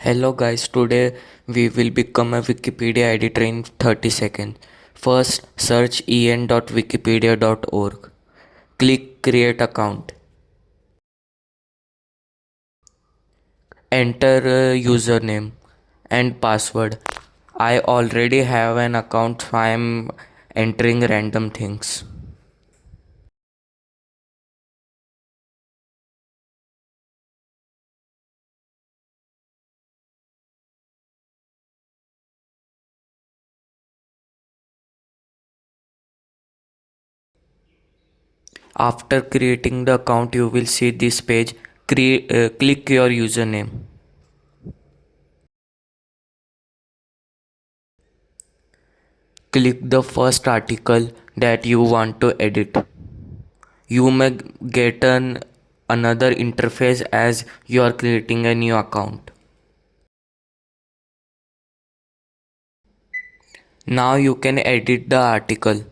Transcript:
Hello guys, today we will become a Wikipedia editor in 30 seconds. First, search en.wikipedia.org. Click create account. Enter username and password. I already have an account, so I am entering random things. After creating the account, you will see this page. Click your username. Click the first article that you want to edit. You may get another interface as you are creating a new account. Now you can edit the article.